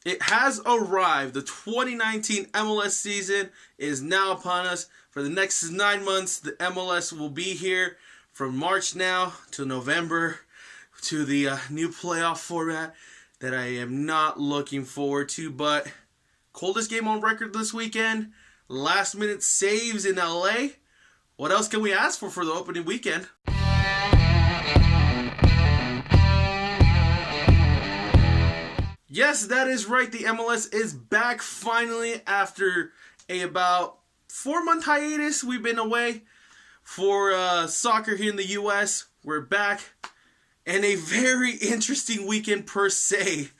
It has arrived. The 2019 MLS season is now upon us. For the next 9 months, the MLS will be here from March now to November to the new playoff format that I am not looking forward to. But coldest game on record this weekend. Last minute saves in LA. What else can we ask for the opening weekend? Yes, that is right. The MLS is back finally after about 4-month hiatus. We've been away for soccer here in the U.S. We're back. And a very interesting weekend per se,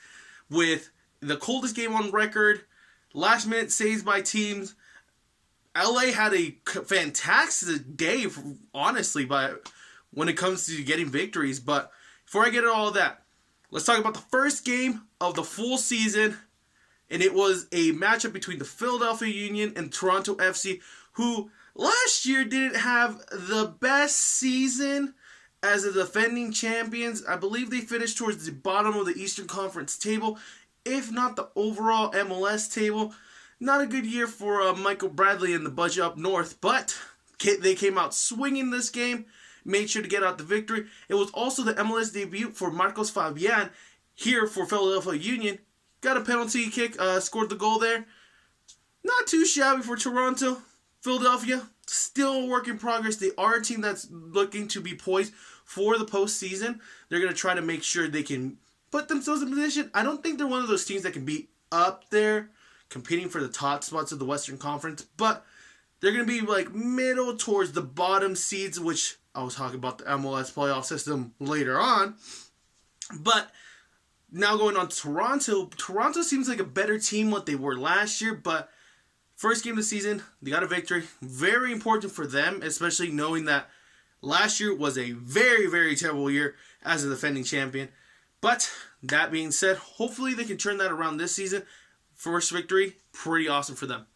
with the coldest game on record, last minute saves by teams. LA had a fantastic day, honestly, when it comes to getting victories. But before I get into all of that, let's talk about the first game of the full season. And it was a matchup between the Philadelphia Union and Toronto FC, who last year didn't have the best season as the defending champions. I believe they finished towards the bottom of the Eastern Conference table, if not the overall MLS table. Not a good year for Michael Bradley and the Budget up north, but they came out swinging this game, made sure to get out the victory. It was also the MLS debut for Marcos Fabian here for Philadelphia Union. Got a penalty kick, scored the goal there. Not too shabby for Toronto. Philadelphia, still a work in progress. They are a team that's looking to be poised for the postseason. They're going to try to make sure they can put themselves in position. I don't think they're one of those teams that can be up there competing for the top spots of the Western Conference, but they're going to be like middle towards the bottom seeds, which I was talking about the MLS playoff system later on. But now going on to Toronto. Toronto seems like a better team what they were last year, but first game of the season, they got a victory. Very important for them, especially knowing that last year was a very, very terrible year as a defending champion. But that being said, hopefully they can turn that around this season. First victory, pretty awesome for them.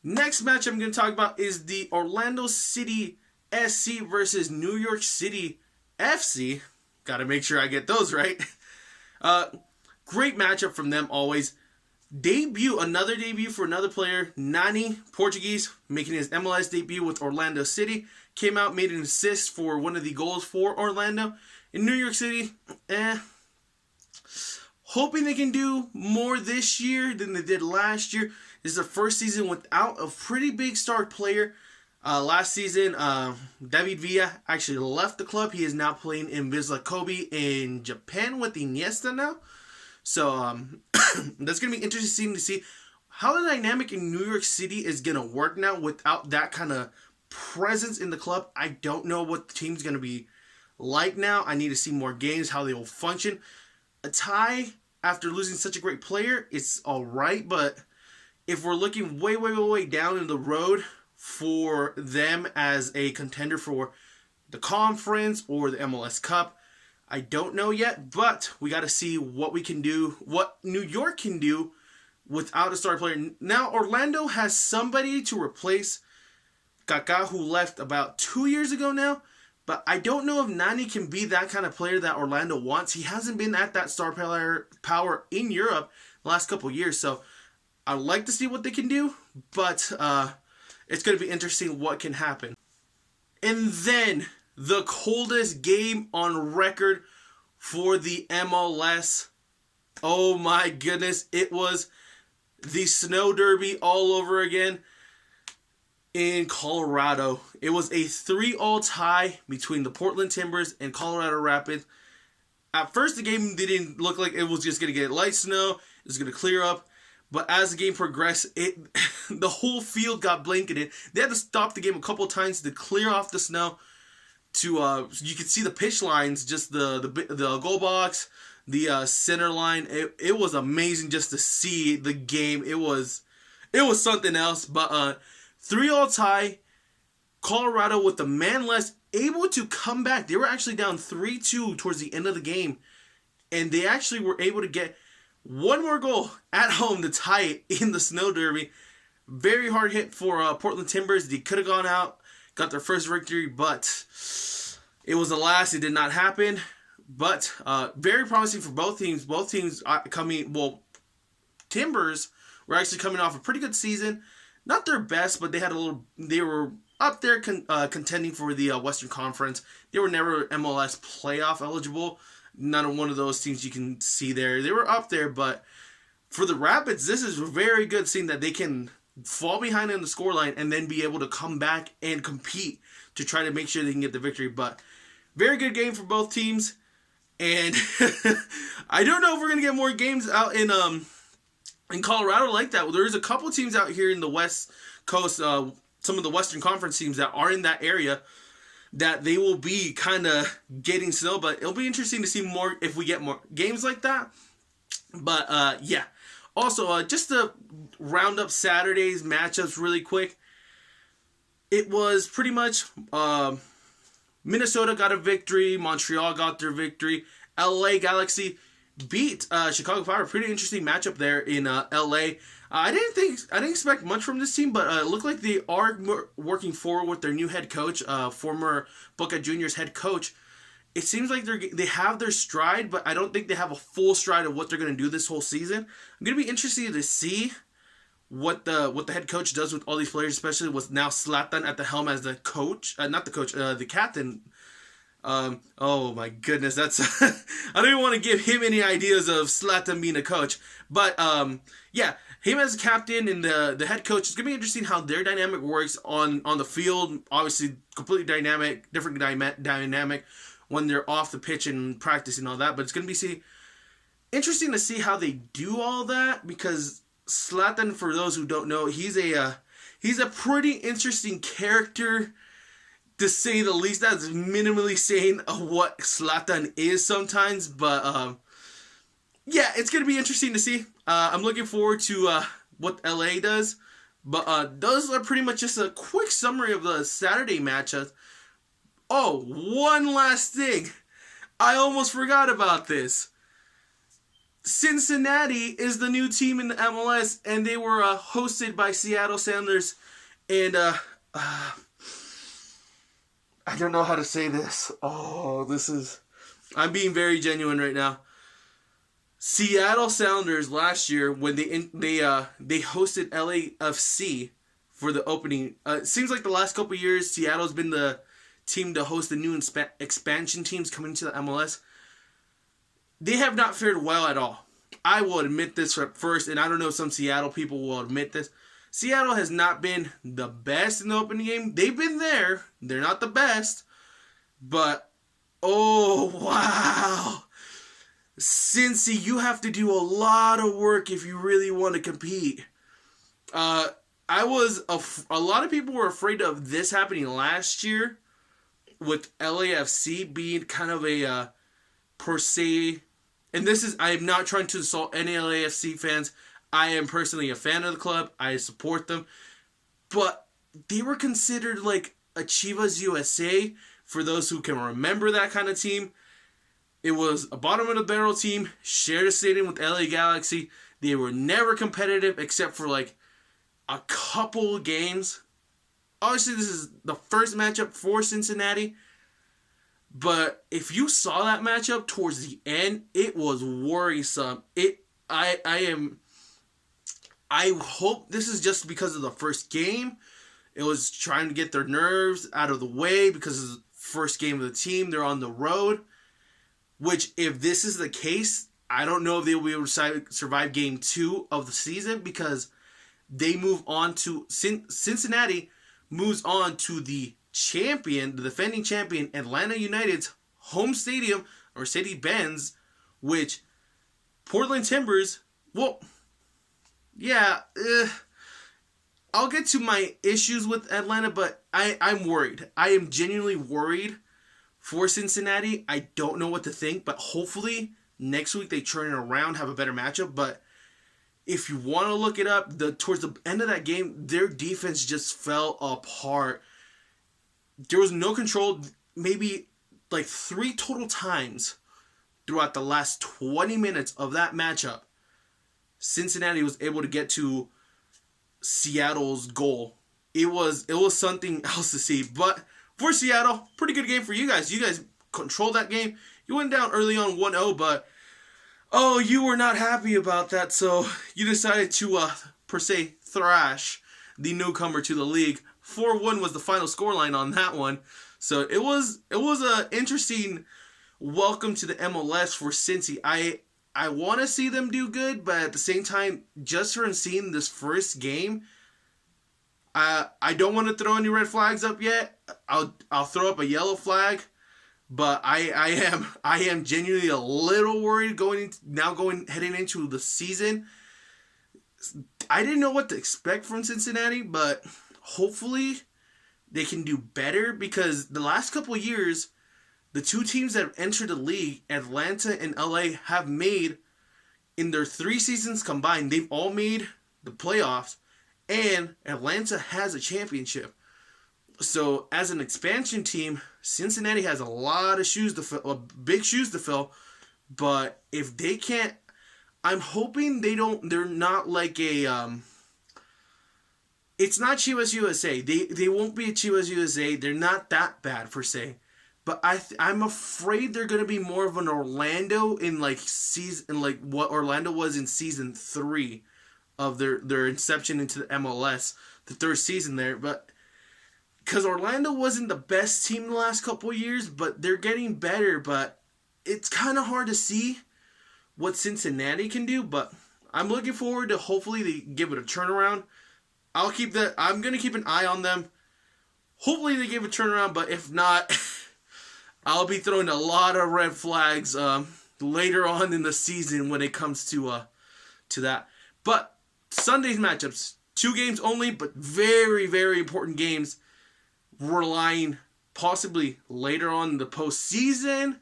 Next match I'm going to talk about is the Orlando City SC versus New York City FC. Got to make sure I get those right. Great matchup from them always. Another debut for another player, Nani, Portuguese, making his MLS debut with Orlando City. Came out, made an assist for one of the goals for Orlando. In New York City, hoping they can do more this year than they did last year. This is the first season without a pretty big star player. Last season, David Villa actually left the club. He is now playing in Wisła Kobe in Japan with Iniesta now. So that's going to be interesting to see how the dynamic in New York City is going to work now without that kind of presence in the club. I don't know what the team's going to be like now. I need to see more games, how they will function. A tie after losing such a great player, it's all right. But if we're looking way, way, way, way down in the road for them as a contender for the conference or the MLS Cup, I don't know yet, but we got to see what we can do, what New York can do without a star player. Now, Orlando has somebody to replace Kaká, who left about 2 years ago now, but I don't know if Nani can be that kind of player that Orlando wants. He hasn't been at that star power in Europe the last couple years, so I'd like to see what they can do, but it's going to be interesting what can happen. And then the coldest game on record for the MLS. Oh my goodness. It was the Snow Derby all over again in Colorado. It was a 3-3 tie between the Portland Timbers and Colorado Rapids. At first, the game didn't look like it was just going to get light snow. It was going to clear up. But as the game progressed, the whole field got blanketed. They had to stop the game a couple times to clear off the snow. You could see the pitch lines, just the goal box, the center line. It was amazing just to see the game. It was something else. But 3-3 tie, Colorado with the man less, able to come back. They were actually down 3-2 towards the end of the game, and they actually were able to get one more goal at home to tie it in the Snow Derby. Very hard hit for Portland Timbers. They could have gone out, got their first victory, but it was the last. It did not happen. But very promising for both teams. Both teams Timbers were actually coming off a pretty good season. Not their best, but they were up there contending for the Western Conference. They were never MLS playoff eligible. Not one of those teams you can see there. They were up there, but for the Rapids, this is very good seeing that they can fall behind in the scoreline and then be able to come back and compete to try to make sure they can get the victory. But very good game for both teams. And I don't know if we're going to get more games out in Colorado like that. There's a couple teams out here in the West Coast, some of the Western Conference teams that are in that area, that they will be kind of getting snow. But it'll be interesting to see more if we get more games like that. But, yeah. Also, just to round up Saturday's matchups really quick, it was pretty much Minnesota got a victory, Montreal got their victory, LA Galaxy beat Chicago Fire. Pretty interesting matchup there in LA. I didn't expect much from this team, but it looked like they are working forward with their new head coach, former Boca Juniors head coach. It seems like they have their stride, but I don't think they have a full stride of what they're going to do this whole season. I'm going to be interested to see what the head coach does with all these players, especially with now Zlatan at the helm as the coach, the captain. Oh my goodness, that's I don't even want to give him any ideas of Zlatan being a coach, but yeah, him as a captain and the head coach, it's gonna be interesting how their dynamic works on the field. Obviously, completely different dynamic when they're off the pitch and practicing all that. But it's gonna be interesting to see how they do all that, because Zlatan, for those who don't know, he's a pretty interesting character, to say the least. That's minimally saying what Zlatan is sometimes. But yeah, it's gonna be interesting to see. I'm looking forward to what LA does. But those are pretty much just a quick summary of the Saturday matchups. Oh, one last thing. I almost forgot about this. Cincinnati is the new team in the MLS, and they were hosted by Seattle Sounders. And I don't know how to say this. I'm being very genuine right now. Seattle Sounders last year, when they hosted LAFC for the opening. It seems like the last couple of years, Seattle's been the team to host the new expansion teams coming to the MLS. They have not fared well at all. I will admit this first, and I don't know if some Seattle people will admit this. Seattle has not been the best in the opening game. They've been there. They're not the best. But, oh, wow. Cincy, you have to do a lot of work if you really want to compete. A lot of people were afraid of this happening last year, with LAFC being kind of a per se, and I am not trying to insult any LAFC fans. I am personally a fan of the club. I support them, but they were considered like a Chivas USA, for those who can remember that kind of team. It was a bottom of the barrel team, shared a stadium with LA Galaxy. They were never competitive except for like a couple games. Obviously, this is the first matchup for Cincinnati. But if you saw that matchup towards the end, it was worrisome. I hope this is just because of the first game. It was trying to get their nerves out of the way because it's the first game of the team. They're on the road. Which, if this is the case, I don't know if they will be able to survive game 2 of the season, because they move on to Cincinnati moves on to the defending champion, Atlanta United's home stadium, Mercedes-Benz, which Portland Timbers, well, yeah, I'll get to my issues with Atlanta, but I'm worried. I am genuinely worried for Cincinnati. I don't know what to think, but hopefully next week they turn it around, have a better matchup. But if you want to look it up, towards the end of that game, their defense just fell apart. There was no control. Maybe like 3 total times throughout the last 20 minutes of that matchup, Cincinnati was able to get to Seattle's goal. It was something else to see. But for Seattle, pretty good game for you guys. You guys controlled that game. You went down early on 1-0, but Oh, you were not happy about that, so you decided to, per se, thrash the newcomer to the league. 4-1 was the final scoreline on that one. So it was a interesting welcome to the MLS for Cincy. I want to see them do good, but at the same time, just from seeing this first game, I don't want to throw any red flags up yet. I'll throw up a yellow flag, but I am genuinely a little worried heading into the season. I didn't know what to expect from Cincinnati, but hopefully they can do better, because the last couple of years, the two teams that have entered the league, Atlanta and LA, have made, in their 3 seasons combined, they've all made the playoffs, and Atlanta has a championship. So as an expansion team, Cincinnati has a lot of shoes to fill, big shoes to fill. But if they can't, I'm hoping they're not like a, it's not Chivas USA. They won't be a Chivas USA. They're not that bad per se. But I'm afraid they're gonna be more of an Orlando in like what Orlando was in season 3 of their inception into the MLS, the 3rd season there. But because Orlando wasn't the best team the last couple of years, but they're getting better. But it's kind of hard to see what Cincinnati can do. But I'm looking forward to, hopefully they give it a turnaround. I'm gonna keep an eye on them. Hopefully they give a turnaround, but if not, I'll be throwing a lot of red flags later on in the season when it comes to that. But Sunday's matchups, 2 games only, but very, very important games. Relying possibly later on in the postseason,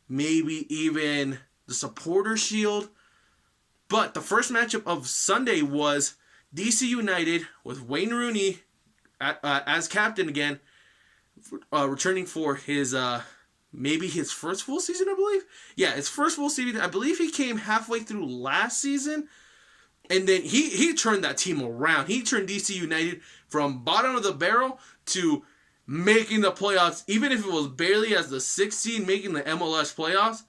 maybe even the Supporter Shield. But the first matchup of Sunday was DC United with Wayne Rooney as captain again, returning for his maybe his first full season, I believe. Yeah, his first full season. I believe he came halfway through last season, and then he turned that team around. He turned DC United from bottom of the barrel to making the playoffs, even if it was barely as the 6th seed making the MLS playoffs.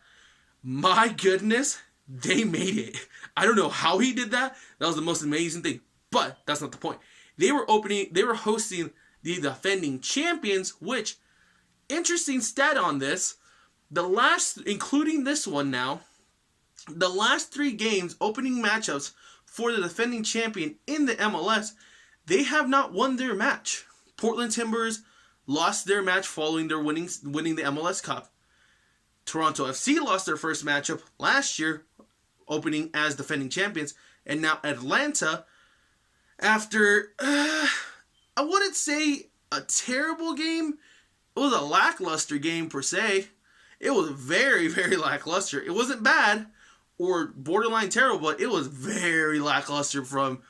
My goodness, they made it. I don't know how he did that. That was the most amazing thing. But that's not the point. They were hosting the defending champions, which, interesting stat on this, including this one now, the last 3 games, opening matchups for the defending champion in the MLS, they have not won their match. Portland Timbers lost their match following their winning the MLS Cup. Toronto FC lost their first matchup last year, opening as defending champions. And now Atlanta, after, I wouldn't say a terrible game. It was a lackluster game per se. It was very, very lackluster. It wasn't bad or borderline terrible, but it was very lackluster from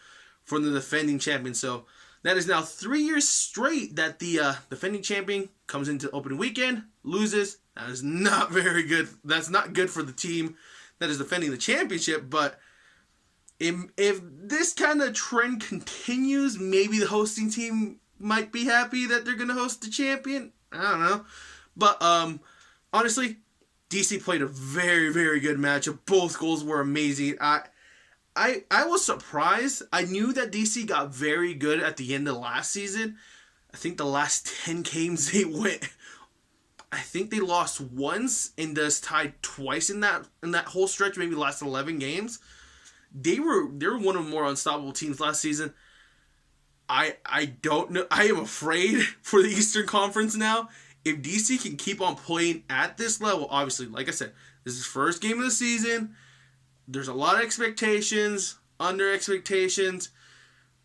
the defending champion. So that is now 3 years straight that the defending champion comes into opening weekend, loses. That is not very good. That's not good for the team that is defending the championship. But if this kind of trend continues, maybe the hosting team might be happy that they're going to host the champion. I don't know. But honestly, DC played a very, very good matchup. Both goals were amazing. I was surprised. I knew that DC got very good at the end of last season. I think the last 10 games they went, I think they lost once and just tied twice in that whole stretch, maybe the last 11 games. They were one of the more unstoppable teams last season. I don't know. I am afraid for the Eastern Conference now. If DC can keep on playing at this level, obviously, like I said, this is first game of the season. There's a lot of expectations, under expectations,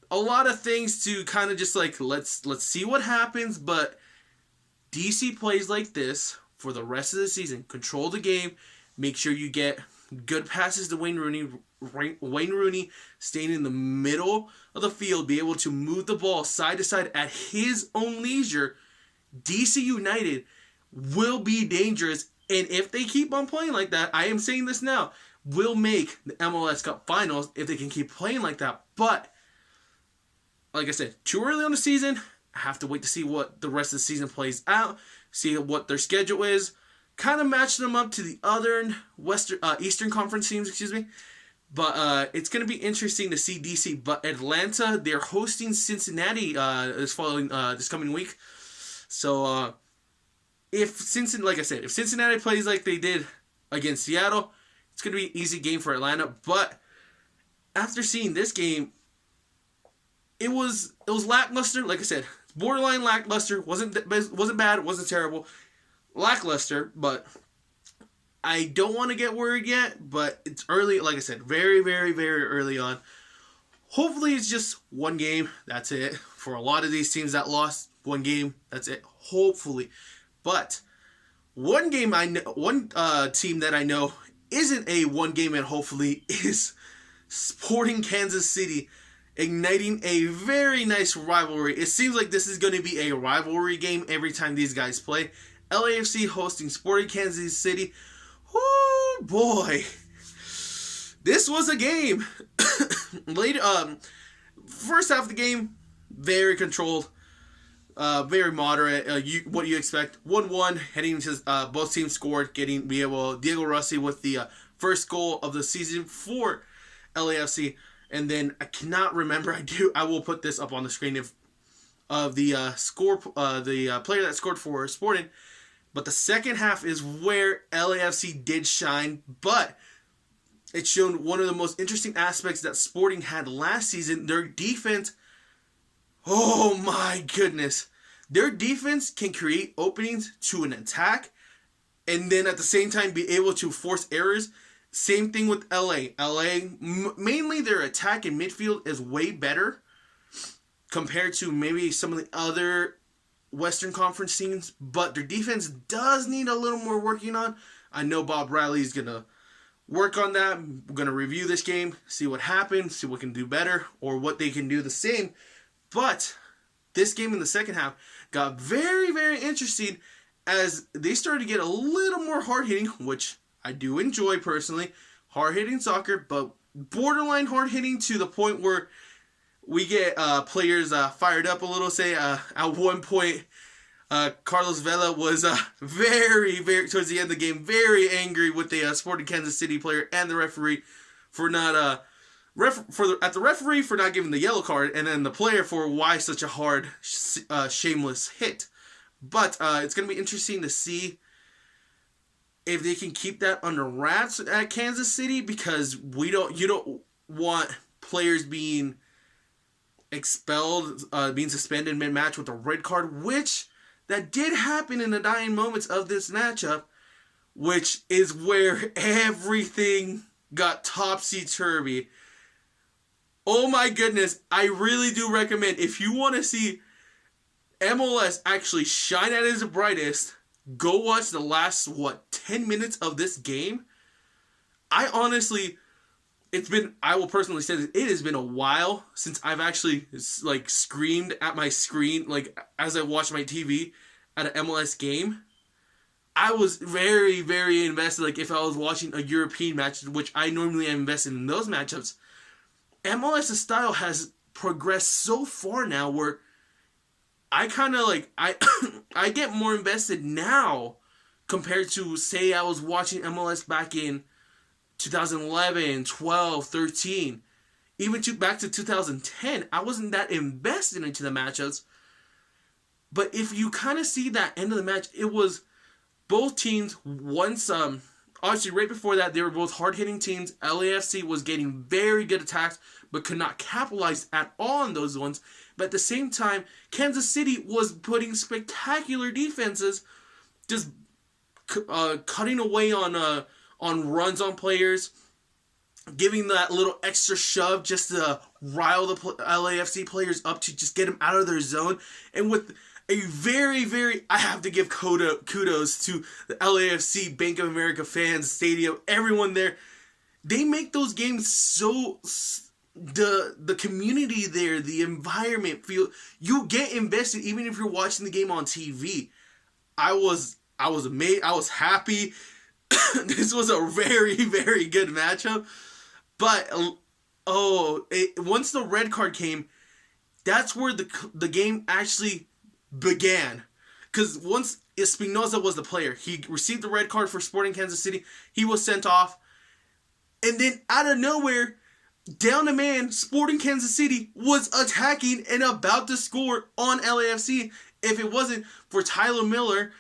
a lot of things to kind of just like, let's see what happens. But DC plays like this for the rest of the season. Control the game. Make sure you get good passes to Wayne Rooney. Wayne Rooney staying in the middle of the field, be able to move the ball side to side at his own leisure. DC United will be dangerous. And if they keep on playing like that, I am saying this now, will make the MLS Cup Finals if they can keep playing like that. But, like I said, too early on the season. I have to wait to see what the rest of the season plays out, see what their schedule is. kind of matched them up to the other Eastern Conference teams, excuse me. But it's going to be interesting to see DC. But Atlanta, they're hosting Cincinnati this coming week. So if Cincinnati plays like they did against Seattle, it's going to be an easy game for Atlanta. But after seeing this game, it was lackluster. Like I said, borderline lackluster. Wasn't bad. Wasn't terrible. Lackluster, but I don't want to get worried yet. But it's early. Like I said, very, very, very early on. Hopefully, it's just one game. That's it. For a lot of these teams that lost, one game. That's it. Hopefully, but one team that I know isn't a one game and hopefully is Sporting Kansas City, igniting a very nice rivalry. It seems like this is going to be a rivalry game every time these guys play. LAFC hosting Sporting Kansas City. Oh boy, this was a game. First half of the game, very controlled, very moderate. What do you expect? 1-1 heading into both teams scored. Diego Rossi with the first goal of the season for LAFC, and then I cannot remember. I will put this up on the screen of the player that scored for Sporting. But the second half is where LAFC did shine, but it showed one of the most interesting aspects that Sporting had last season. Their defense, oh my goodness. Their defense can create openings to an attack and then at the same time be able to force errors. Same thing with LA. Mainly their attack and midfield is way better compared to maybe some of the other Western Conference teams, but their defense does need a little more working on. I know Bob Riley is going to work on that. We're going to review this game, see what happened, see what can do better, or what they can do the same. But this game in the second half got very, very interesting as they started to get a little more hard-hitting, which I do enjoy personally. Hard-hitting soccer, but borderline hard-hitting to the point where we get players fired up a little. Say at one point, Carlos Vela was very, very towards the end of the game, very angry with the Sporting Kansas City player and the referee for not the referee for not giving the yellow card, and then the player for why such a hard, shameless hit. But it's gonna be interesting to see if they can keep that under wraps at Kansas City, because you don't want players being expelled, being suspended mid-match with a red card, which that did happen in the dying moments of this matchup, which is where everything got topsy-turvy. Oh my goodness, I really do recommend, if you want to see MLS actually shine at its brightest, go watch the last, 10 minutes of this game. I will personally say that it has been a while since I've actually screamed at my screen, as I watched my TV at an MLS game. I was very, very invested, if I was watching a European match, which I normally am invested in those matchups. MLS's style has progressed so far now where I kind of I get more invested now compared to, say, I was watching MLS back in 2011, 12, 13, even back to 2010, I wasn't that invested into the matchups. But if you kind of see that end of the match, it was both teams, obviously right before that, they were both hard-hitting teams. LAFC was getting very good attacks, but could not capitalize at all on those ones. But at the same time, Kansas City was putting spectacular defenses, just cutting away on runs on players, giving that little extra shove just to rile the LAFC players up to just get them out of their zone. And with a very, very, I have to give kudos to the LAFC Bank of America fans, stadium, everyone there. They make those games so, the community there, the environment, you get invested even if you're watching the game on TV. I was amazed. I was happy. This was a very, very good matchup. But, once the red card came, that's where the game actually began. Because once Espinoza was the player, he received the red card for Sporting Kansas City. He was sent off. And then out of nowhere, down a man, Sporting Kansas City was attacking and about to score on LAFC if it wasn't for Tyler Miller,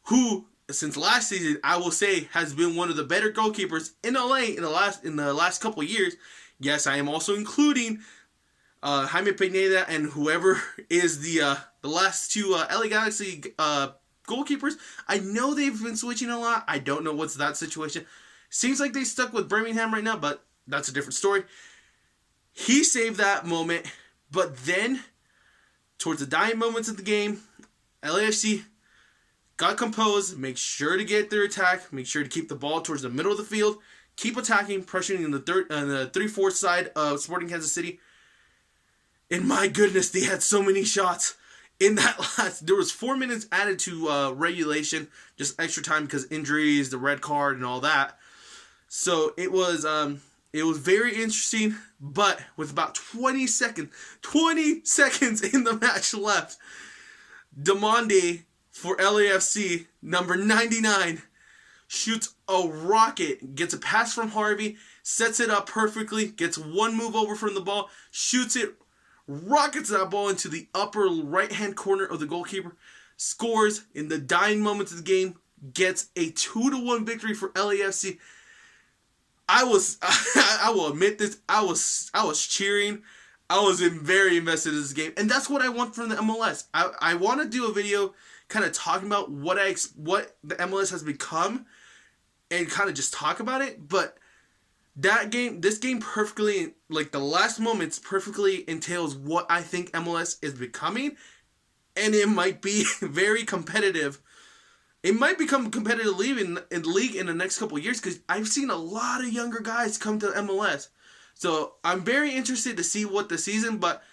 who, since last season, I will say, has been one of the better goalkeepers in LA in the last couple of years. Yes, I am also including Jaime Pineda and whoever is the last two LA Galaxy goalkeepers. I know they've been switching a lot. I don't know what's that situation. Seems like they stuck with Birmingham right now, but that's a different story. He saved that moment, but then, towards the dying moments of the game, LAFC got composed, make sure to get their attack, make sure to keep the ball towards the middle of the field, keep attacking, pressuring in the 3-4 side of Sporting Kansas City. And my goodness, they had so many shots in that last. There was 4 minutes added to regulation, just extra time because injuries, the red card, and all that. So it was very interesting, but with about 20 seconds in the match left, Diomande for LAFC, number 99, shoots a rocket, gets a pass from Harvey, sets it up perfectly, gets one move over from the ball, shoots it, rockets that ball into the upper right-hand corner of the goalkeeper, scores in the dying moments of the game, gets a 2-1 victory for LAFC. I will admit this, I was cheering. I was very invested in this game. And that's what I want from the MLS. I want to do a video kind of talking about what the MLS has become and kind of just talk about it. But this game perfectly, like the last moments, perfectly entails what I think MLS is becoming. And it might be very competitive. It might become competitive league in the next couple of years because I've seen a lot of younger guys come to MLS. So I'm very interested to see what the season, but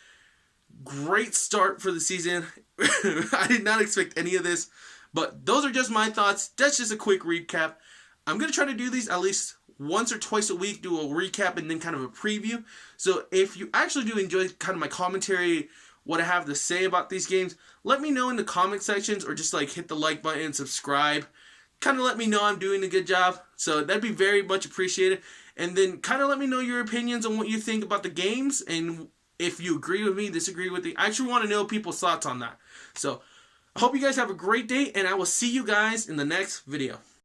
great start for the season. I did not expect any of this, but those are just my thoughts. That's just a quick recap. I'm going to try to do these at least once or twice a week, do a recap and then kind of a preview. So if you actually do enjoy kind of my commentary, what I have to say about these games, let me know in the comment sections or just like hit the like button, subscribe. Kind of let me know I'm doing a good job. So that'd be very much appreciated. And then kind of let me know your opinions on what you think about the games and if you agree with me, disagree with me. I actually want to know people's thoughts on that. So I hope you guys have a great day and I will see you guys in the next video.